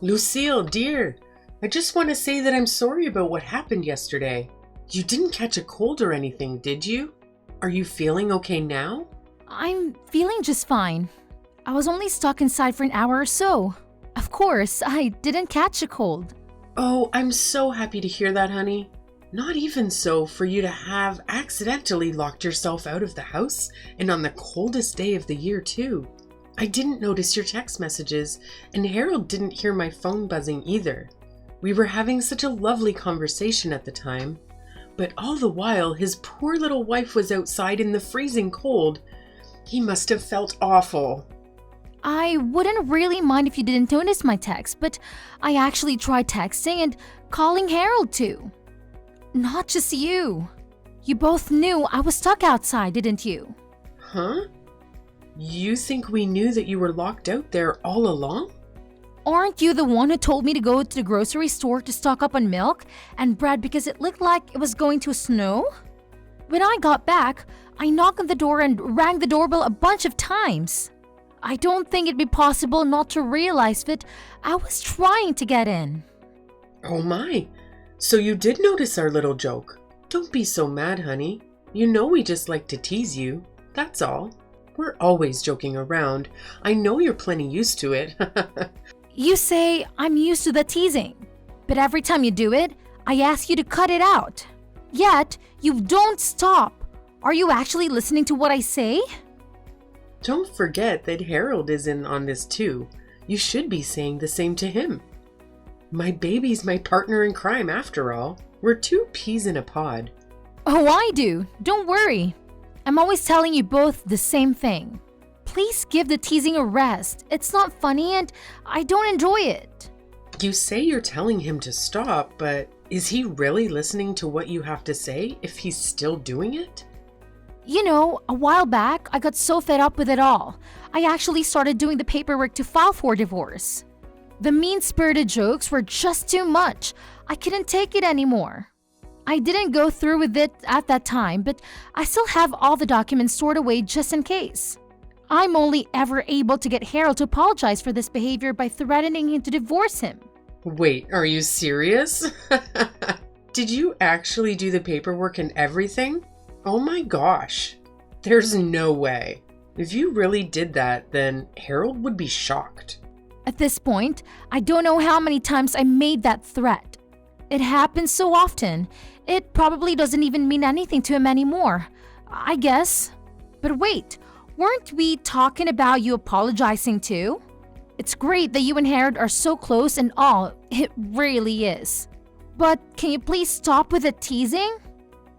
Lucille, dear, I just want to say that I'm sorry about what happened yesterday. You didn't catch a cold or anything, did you? Are you feeling okay now? I'm feeling just fine. I was only stuck inside for an hour or so. Of course, I didn't catch a cold. Oh, I'm so happy to hear that, honey. Not even so for you to have accidentally locked yourself out of the house, and on the coldest day of the year, too. I didn't notice your text messages, and Harold didn't hear my phone buzzing either. We were having such a lovely conversation at the time, but all the while his poor little wife was outside in the freezing cold. He must have felt awful. I wouldn't really mind if you didn't notice my text, but I actually tried texting and calling Harold too. Not just you. You both knew I was stuck outside, didn't you? Huh? You think we knew that you were locked out there all along? Aren't you the one who told me to go to the grocery store to stock up on milk and bread because it looked like it was going to snow? When I got back, I knocked on the door and rang the doorbell a bunch of times. I don't think it'd be possible not to realize that I was trying to get in. Oh my, so you did notice our little joke. Don't be so mad, honey. You know we just like to tease you, that's all. We're always joking around. I know you're plenty used to it. You say I'm used to the teasing, but every time you do it, I ask you to cut it out. Yet, you don't stop. Are you actually listening to what I say? Don't forget that Harold is in on this too. You should be saying the same to him. My baby's my partner in crime after all. We're two peas in a pod. Oh, I do. Don't worry. I'm always telling you both the same thing. Please give the teasing a rest. It's not funny and I don't enjoy it. You say you're telling him to stop, but is he really listening to what you have to say if he's still doing it? You know, a while back, I got so fed up with it all. I actually started doing the paperwork to file for divorce. The mean-spirited jokes were just too much. I couldn't take it anymore. I didn't go through with it at that time, but I still have all the documents stored away just in case. I'm only ever able to get Harold to apologize for this behavior by threatening him to divorce him. Wait, are you serious? Did you actually do the paperwork and everything? Oh my gosh. There's no way. If you really did that, then Harold would be shocked. At this point, I don't know how many times I made that threat. It happens so often, it probably doesn't even mean anything to him anymore, I guess. But wait, weren't we talking about you apologizing too? It's great that you and Harold are so close and all, it really is. But can you please stop with the teasing?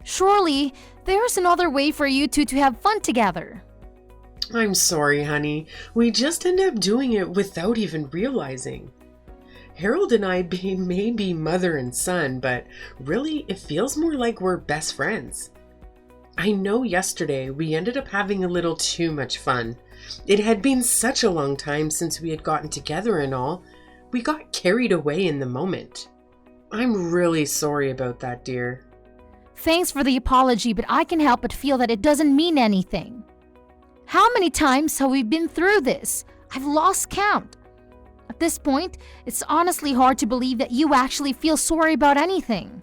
Surely, there's another way for you two to have fun together. I'm sorry, honey. We just end up doing it without even realizing. Harold and I may be mother and son, but really it feels more like we're best friends. I know yesterday we ended up having a little too much fun. It had been such a long time since we had gotten together and all. We got carried away in the moment. I'm really sorry about that, dear. Thanks for the apology, but I can help but feel that it doesn't mean anything. How many times have we been through this? I've lost count. At this point, it's honestly hard to believe that you actually feel sorry about anything.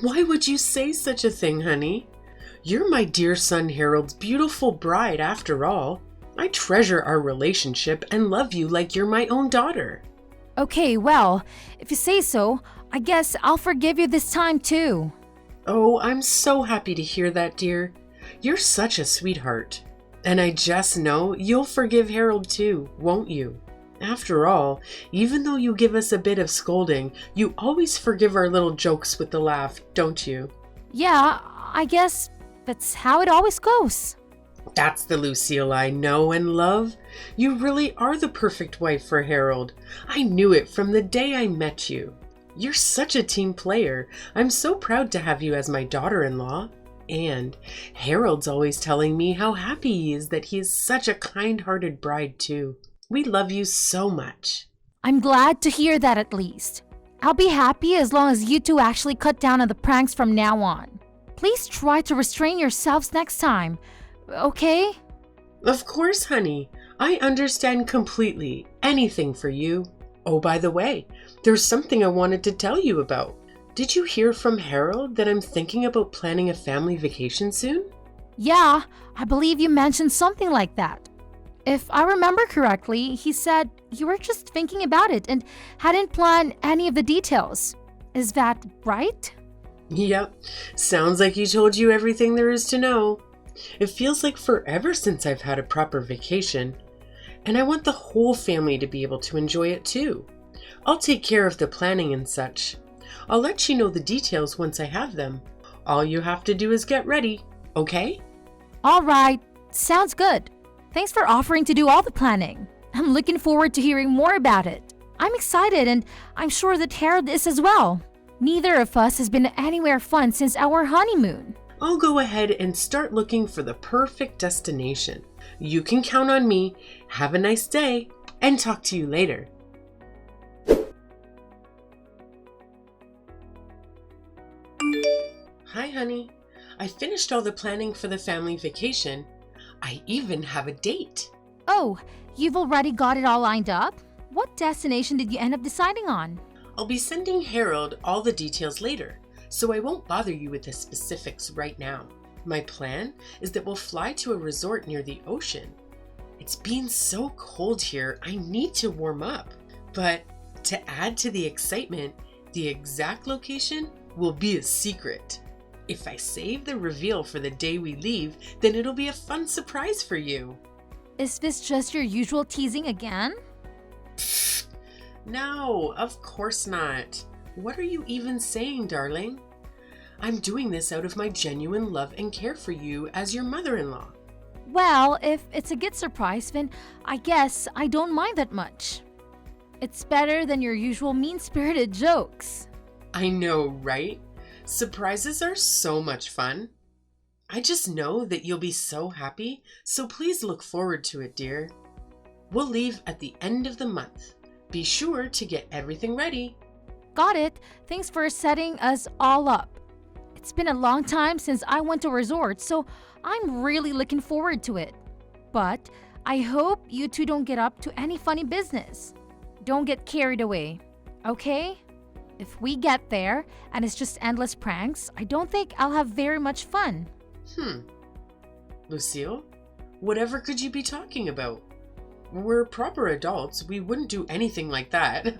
Why would you say such a thing, honey? You're my dear son Harold's beautiful bride after all. I treasure our relationship and love you like you're my own daughter. Okay, well, if you say so, I guess I'll forgive you this time too. Oh, I'm so happy to hear that, dear. You're such a sweetheart. And I just know you'll forgive Harold too, won't you? After all, even though you give us a bit of scolding, you always forgive our little jokes with the laugh, don't you? Yeah, I guess that's how it always goes. That's the Lucille I know and love. You really are the perfect wife for Harold. I knew it from the day I met you. You're such a team player. I'm so proud to have you as my daughter-in-law. And Harold's always telling me how happy he is that he is such a kind-hearted bride too. We love you so much. I'm glad to hear that at least. I'll be happy as long as you two actually cut down on the pranks from now on. Please try to restrain yourselves next time, okay? Of course, honey. I understand completely. Anything for you. Oh, by the way, there's something I wanted to tell you about. Did you hear from Harold that I'm thinking about planning a family vacation soon? Yeah, I believe you mentioned something like that. If I remember correctly, he said you were just thinking about it and hadn't planned any of the details. Is that right? Yep, sounds like he told you everything there is to know. It feels like forever since I've had a proper vacation, and I want the whole family to be able to enjoy it too. I'll take care of the planning and such. I'll let you know the details once I have them. All you have to do is get ready, okay? All right, sounds good. Thanks for offering to do all the planning. I'm looking forward to hearing more about it. I'm excited, and I'm sure that Harold is as well. Neither of us has been anywhere fun since our honeymoon. I'll go ahead and start looking for the perfect destination. You can count on me. Have a nice day, and talk to you later. Hi, honey. I finished all the planning for the family vacation. I even have a date. Oh, you've already got it all lined up? What destination did you end up deciding on? I'll be sending Harold all the details later, so I won't bother you with the specifics right now. My plan is that we'll fly to a resort near the ocean. It's been so cold here, I need to warm up. But to add to the excitement, the exact location will be a secret. If I save the reveal for the day we leave, then it'll be a fun surprise for you. Is this just your usual teasing again? No, of course not. What are you even saying, darling? I'm doing this out of my genuine love and care for you as your mother-in-law. Well, if it's a good surprise, then I guess I don't mind that much. It's better than your usual mean-spirited jokes. I know, right? Surprises are so much fun. I just know that you'll be so happy, so please look forward to it, dear. We'll leave at the end of the month. Be sure to get everything ready. Got it. Thanks for setting us all up. It's been a long time since I went to a resort, so I'm really looking forward to it. But I hope you two don't get up to any funny business. Don't get carried away, okay? If we get there and it's just endless pranks, I don't think I'll have very much fun. Lucille, whatever could you be talking about? We're proper adults. We wouldn't do anything like that.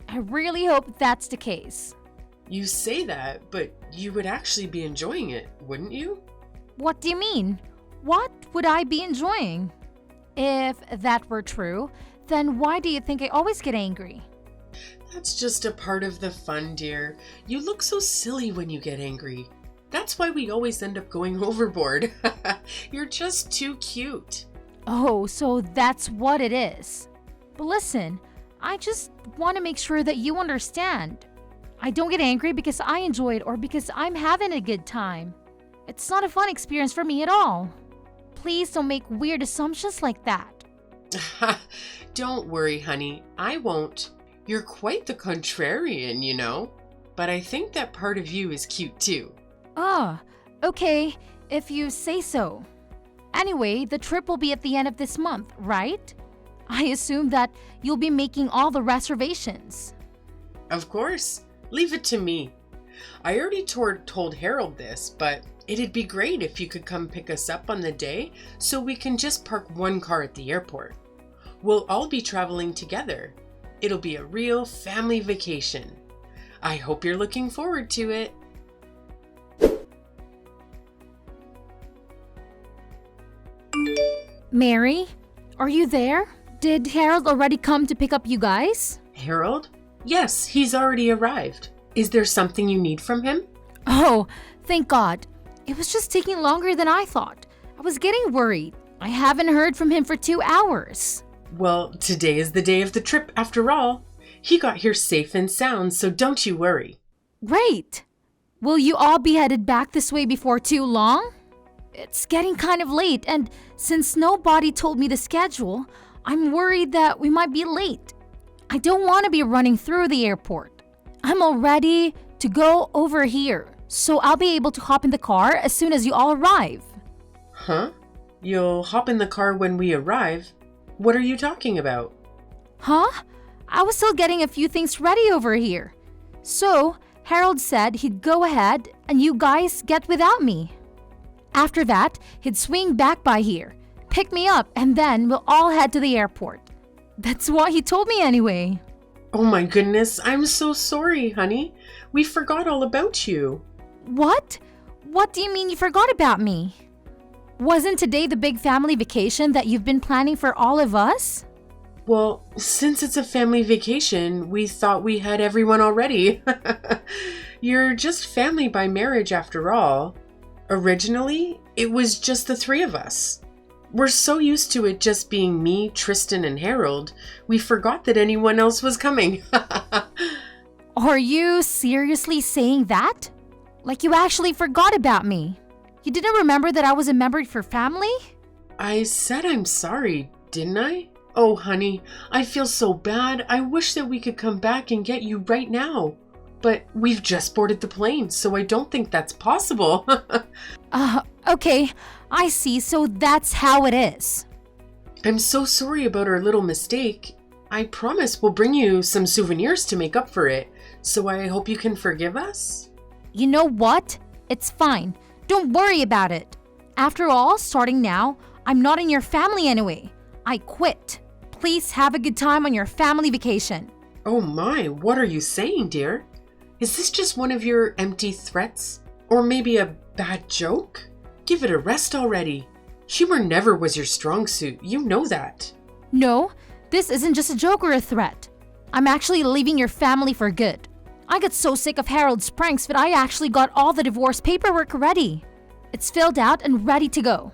I really hope that's the case. You say that, but you would actually be enjoying it, wouldn't you? What do you mean? What would I be enjoying? If that were true, then why do you think I always get angry? That's just a part of the fun, dear. You look so silly when you get angry. That's why we always end up going overboard. You're just too cute. Oh, so that's what it is. But listen, I just want to make sure that you understand. I don't get angry because I enjoy it or because I'm having a good time. It's not a fun experience for me at all. Please don't make weird assumptions like that. Don't worry, honey. I won't. You're quite the contrarian, you know. But I think that part of you is cute too. Okay, if you say so. Anyway, the trip will be at the end of this month, right? I assume that you'll be making all the reservations. Of course. Leave it to me. I already told Harold this, but it'd be great if you could come pick us up on the day so we can just park one car at the airport. We'll all be traveling together. It'll be a real family vacation. I hope you're looking forward to it. Mary, are you there? Did Harold already come to pick up you guys? Harold? Yes, he's already arrived. Is there something you need from him? Oh, thank God. It was just taking longer than I thought. I was getting worried. I haven't heard from him for 2 hours. Well, today is the day of the trip after all. He got here safe and sound, so don't you worry. Great. Will you all be headed back this way before too long? It's getting kind of late, and since nobody told me the schedule, I'm worried that we might be late. I don't want to be running through the airport. I'm all ready to go over here, so I'll be able to hop in the car as soon as you all arrive. Huh? You'll hop in the car when we arrive? What are you talking about? Huh? I was still getting a few things ready over here. So, Harold said he'd go ahead and you guys get without me. After that, he'd swing back by here, pick me up, and then we'll all head to the airport. That's what he told me anyway. Oh my goodness, I'm so sorry, honey. We forgot all about you. What? What do you mean you forgot about me? Wasn't today the big family vacation that you've been planning for all of us? Well, since it's a family vacation, we thought we had everyone already. You're just family by marriage after all. Originally, it was just the three of us. We're so used to it just being me, Tristan, and Harold, we forgot that anyone else was coming. Are you seriously saying that? Like you actually forgot about me? You didn't remember that I was a member of your family? I said I'm sorry, didn't I? Oh, honey, I feel so bad. I wish that we could come back and get you right now. But we've just boarded the plane, so I don't think that's possible. Okay, I see, so that's how it is. I'm so sorry about our little mistake. I promise we'll bring you some souvenirs to make up for it, so I hope you can forgive us. You know what? It's fine. Don't worry about it. After all, starting now, I'm not in your family anyway. I quit. Please have a good time on your family vacation. Oh my, what are you saying, dear? Is this just one of your empty threats? Or maybe a bad joke? Give it a rest already. Humor never was your strong suit, you know that. No, this isn't just a joke or a threat. I'm actually leaving your family for good. I got so sick of Harold's pranks that I actually got all the divorce paperwork ready. It's filled out and ready to go.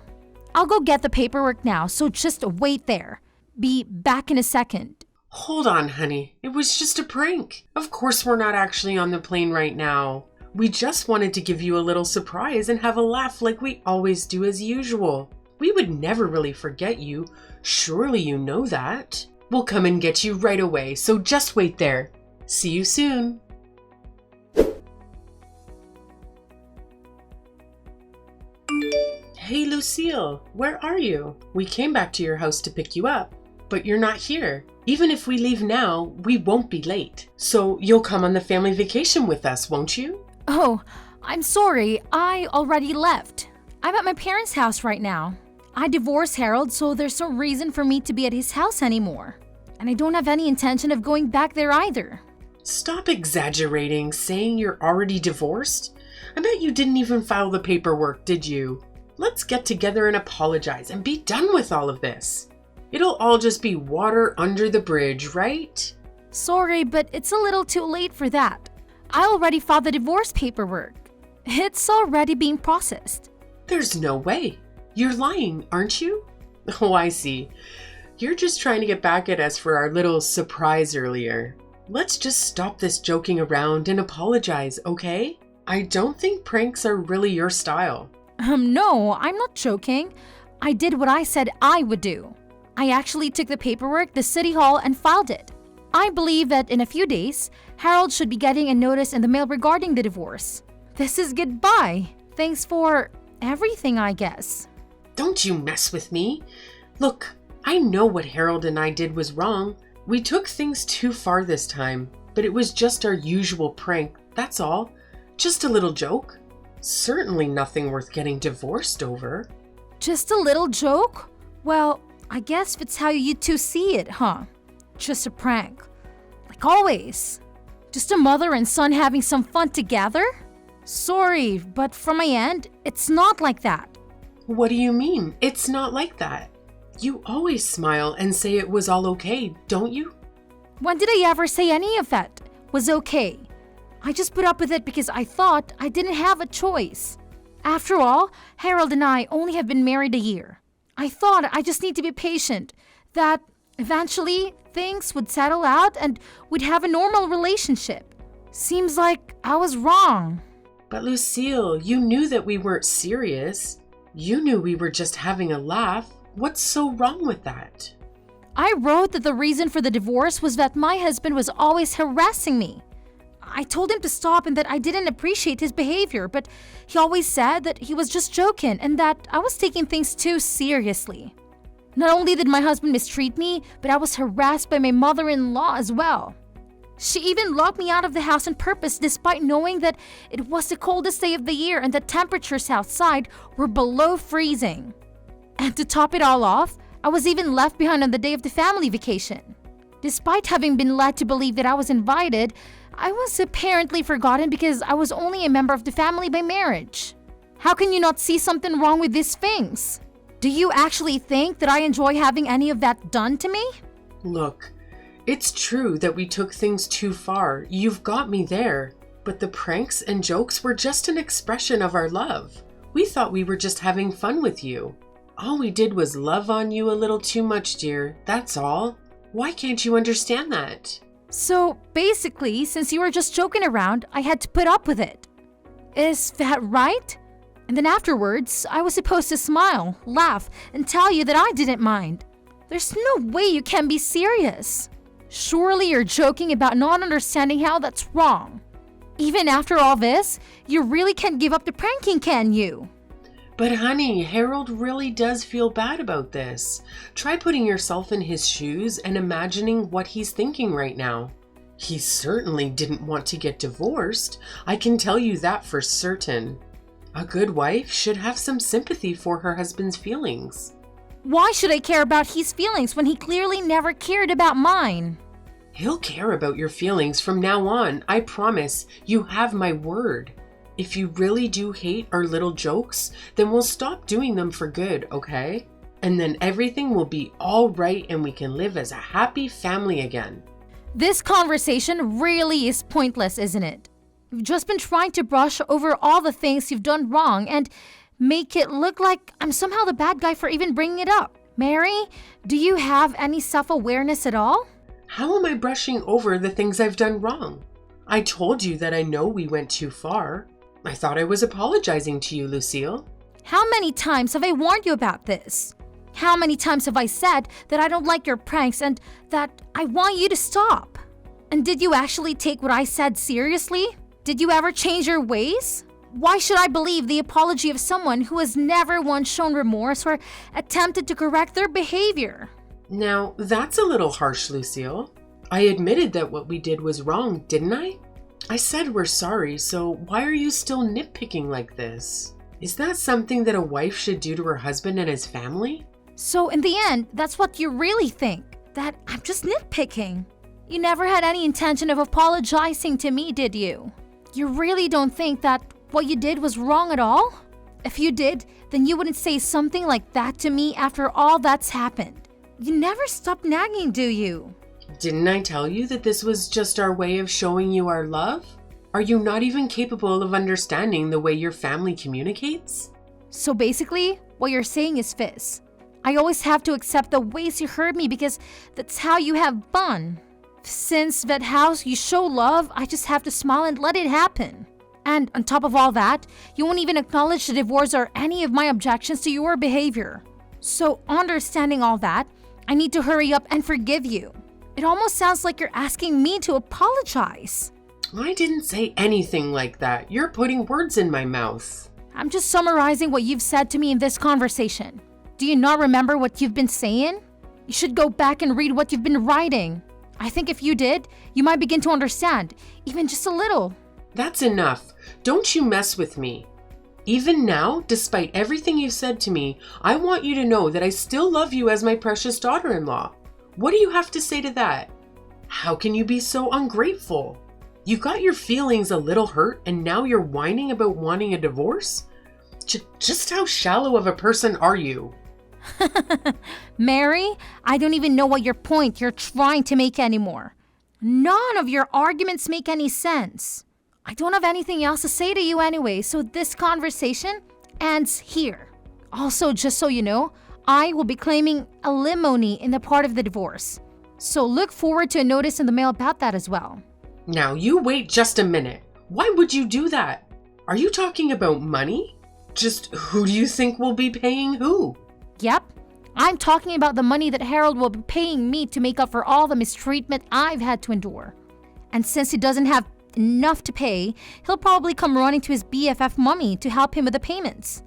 I'll go get the paperwork now, so just wait there. Be back in a second. Hold on, honey. It was just a prank. Of course we're not actually on the plane right now. We just wanted to give you a little surprise and have a laugh like we always do as usual. We would never really forget you. Surely you know that. We'll come and get you right away, so just wait there. See you soon. Hey Lucille, where are you? We came back to your house to pick you up, but you're not here. Even if we leave now, we won't be late. So you'll come on the family vacation with us, won't you? Oh, I'm sorry. I already left. I'm at my parents' house right now. I divorced Harold, so there's no reason for me to be at his house anymore. And I don't have any intention of going back there either. Stop exaggerating, saying you're already divorced. I bet you didn't even file the paperwork, did you? Let's get together and apologize and be done with all of this. It'll all just be water under the bridge, right? Sorry, but it's a little too late for that. I already filed the divorce paperwork. It's already being processed. There's no way. You're lying, aren't you? Oh, I see. You're just trying to get back at us for our little surprise earlier. Let's just stop this joking around and apologize, okay? I don't think pranks are really your style. No, I'm not joking. I did what I said I would do. I actually took the paperwork to City Hall and filed it. I believe that in a few days, Harold should be getting a notice in the mail regarding the divorce. This is goodbye. Thanks for everything, I guess. Don't you mess with me. Look, I know what Harold and I did was wrong. We took things too far this time, but it was just our usual prank, that's all. Just a little joke. Certainly nothing worth getting divorced over. Just a little joke? Well, I guess that's how you two see it, huh? Just a prank. Like always. Just a mother and son having some fun together? Sorry, but from my end, it's not like that. What do you mean? It's not like that. You always smile and say it was all okay, don't you? When did I ever say any of that was okay? I just put up with it because I thought I didn't have a choice. After all, Harold and I only have been married a year. I thought I just need to be patient, that eventually things would settle out and we'd have a normal relationship. Seems like I was wrong. But Lucille, you knew that we weren't serious. You knew we were just having a laugh. What's so wrong with that? I wrote that the reason for the divorce was that my husband was always harassing me. I told him to stop and that I didn't appreciate his behavior, but he always said that he was just joking and that I was taking things too seriously. Not only did my husband mistreat me, but I was harassed by my mother-in-law as well. She even locked me out of the house on purpose despite knowing that it was the coldest day of the year and the temperatures outside were below freezing. And to top it all off, I was even left behind on the day of the family vacation. Despite having been led to believe that I was invited, I was apparently forgotten because I was only a member of the family by marriage. How can you not see something wrong with these things? Do you actually think that I enjoy having any of that done to me? Look, it's true that we took things too far. You've got me there. But the pranks and jokes were just an expression of our love. We thought we were just having fun with you. All we did was love on you a little too much, dear. That's all. Why can't you understand that? So basically, since you were just joking around, I had to put up with it. Is that right? And then afterwards, I was supposed to smile, laugh, and tell you that I didn't mind. There's no way you can be serious. Surely you're joking about not understanding how that's wrong. Even after all this, you really can't give up the pranking, can you? But honey, Harold really does feel bad about this. Try putting yourself in his shoes and imagining what he's thinking right now. He certainly didn't want to get divorced. I can tell you that for certain. A good wife should have some sympathy for her husband's feelings. Why should I care about his feelings when he clearly never cared about mine? He'll care about your feelings from now on. I promise. You have my word. If you really do hate our little jokes, then we'll stop doing them for good, okay? And then everything will be all right and we can live as a happy family again. This conversation really is pointless, isn't it? You've just been trying to brush over all the things you've done wrong and make it look like I'm somehow the bad guy for even bringing it up. Mary, do you have any self-awareness at all? How am I brushing over the things I've done wrong? I told you that I know we went too far. I thought I was apologizing to you, Lucille. How many times have I warned you about this? How many times have I said that I don't like your pranks and that I want you to stop? And did you actually take what I said seriously? Did you ever change your ways? Why should I believe the apology of someone who has never once shown remorse or attempted to correct their behavior? Now, that's a little harsh, Lucille. I admitted that what we did was wrong, didn't I? I said we're sorry, so why are you still nitpicking like this? Is that something that a wife should do to her husband and his family? So in the end, that's what you really think, that I'm just nitpicking. You never had any intention of apologizing to me, did you? You really don't think that what you did was wrong at all? If you did, then you wouldn't say something like that to me after all that's happened. You never stop nagging, do you? Didn't I tell you that this was just our way of showing you our love? Are you not even capable of understanding the way your family communicates? So basically, what you're saying is this. I always have to accept the ways you hurt me because that's how you have fun. Since that how you show love, I just have to smile and let it happen. And on top of all that, you won't even acknowledge the divorce or any of my objections to your behavior. So understanding all that, I need to hurry up and forgive you. It almost sounds like you're asking me to apologize. I didn't say anything like that. You're putting words in my mouth. I'm just summarizing what you've said to me in this conversation. Do you not remember what you've been saying? You should go back and read what you've been writing. I think if you did, you might begin to understand, even just a little. That's enough. Don't you mess with me. Even now, despite everything you've said to me, I want you to know that I still love you as my precious daughter-in-law. What do you have to say to that? How can you be so ungrateful? You got your feelings a little hurt and now you're whining about wanting a divorce? Just how shallow of a person are you? Mary, I don't even know what your point you're trying to make anymore. None of your arguments make any sense. I don't have anything else to say to you anyway, so this conversation ends here. Also, just so you know, I will be claiming alimony in the part of the divorce. So look forward to a notice in the mail about that as well. Now, you wait just a minute. Why would you do that? Are you talking about money? Just who do you think will be paying who? Yep, I'm talking about the money that Harold will be paying me to make up for all the mistreatment I've had to endure. And since he doesn't have enough to pay, he'll probably come running to his BFF mummy to help him with the payments.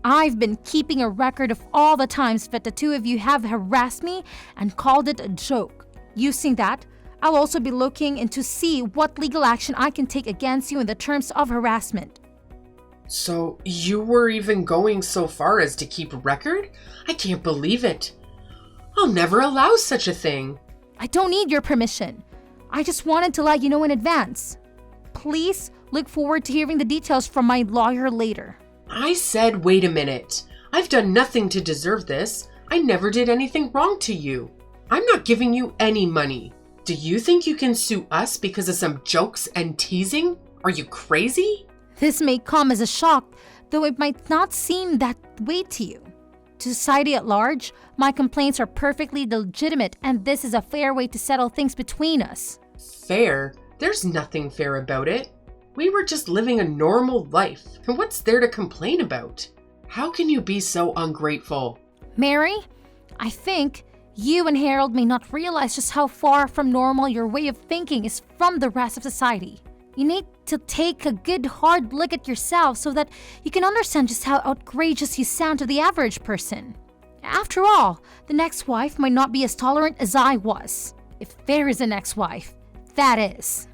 I've been keeping a record of all the times that the two of you have harassed me and called it a joke. Using that, I'll also be looking into see what legal action I can take against you in the terms of harassment. So you were even going so far as to keep a record? I can't believe it. I'll never allow such a thing. I don't need your permission. I just wanted to let you know in advance. Please look forward to hearing the details from my lawyer later. I said, wait a minute. I've done nothing to deserve this. I never did anything wrong to you. I'm not giving you any money. Do you think you can sue us because of some jokes and teasing? Are you crazy? This may come as a shock, though it might not seem that way to you. To society at large, my complaints are perfectly legitimate, and this is a fair way to settle things between us. Fair? There's nothing fair about it. We were just living a normal life, and what's there to complain about? How can you be so ungrateful? Mary, I think you and Harold may not realize just how far from normal your way of thinking is from the rest of society. You need to take a good hard look at yourself so that you can understand just how outrageous you sound to the average person. After all, the next wife might not be as tolerant as I was. If there is a next wife, that is.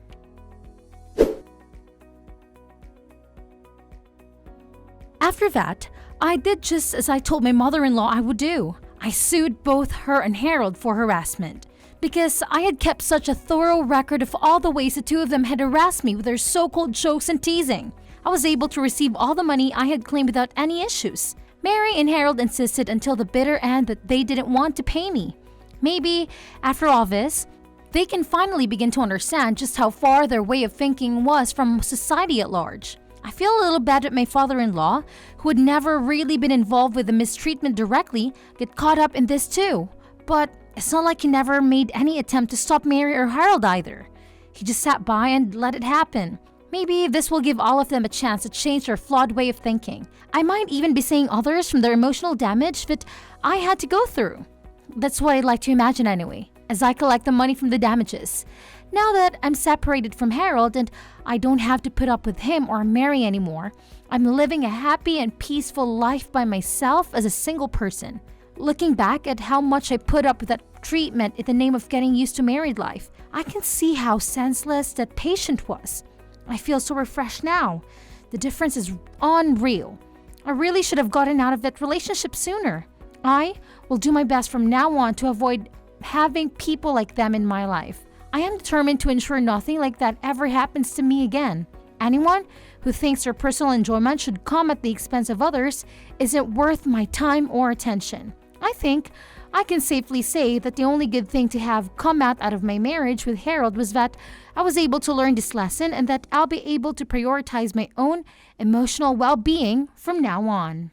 After that, I did just as I told my mother-in-law I would do. I sued both her and Harold for harassment because I had kept such a thorough record of all the ways the two of them had harassed me with their so-called jokes and teasing. I was able to receive all the money I had claimed without any issues. Mary and Harold insisted until the bitter end that they didn't want to pay me. Maybe, after all this, they can finally begin to understand just how far their way of thinking was from society at large. I feel a little bad that my father-in-law, who had never really been involved with the mistreatment directly, get caught up in this too. But it's not like he never made any attempt to stop Mary or Harold either. He just sat by and let it happen. Maybe this will give all of them a chance to change their flawed way of thinking. I might even be saving others from their emotional damage that I had to go through. That's what I'd like to imagine anyway, as I collect the money from the damages. Now that I'm separated from Harold and I don't have to put up with him or Mary anymore, I'm living a happy and peaceful life by myself as a single person. Looking back at how much I put up with that treatment in the name of getting used to married life, I can see how senseless that patient was. I feel so refreshed now. The difference is unreal. I really should have gotten out of that relationship sooner. I will do my best from now on to avoid having people like them in my life. I am determined to ensure nothing like that ever happens to me again. Anyone who thinks their personal enjoyment should come at the expense of others isn't worth my time or attention. I think I can safely say that the only good thing to have come out of my marriage with Harold was that I was able to learn this lesson and that I'll be able to prioritize my own emotional well-being from now on.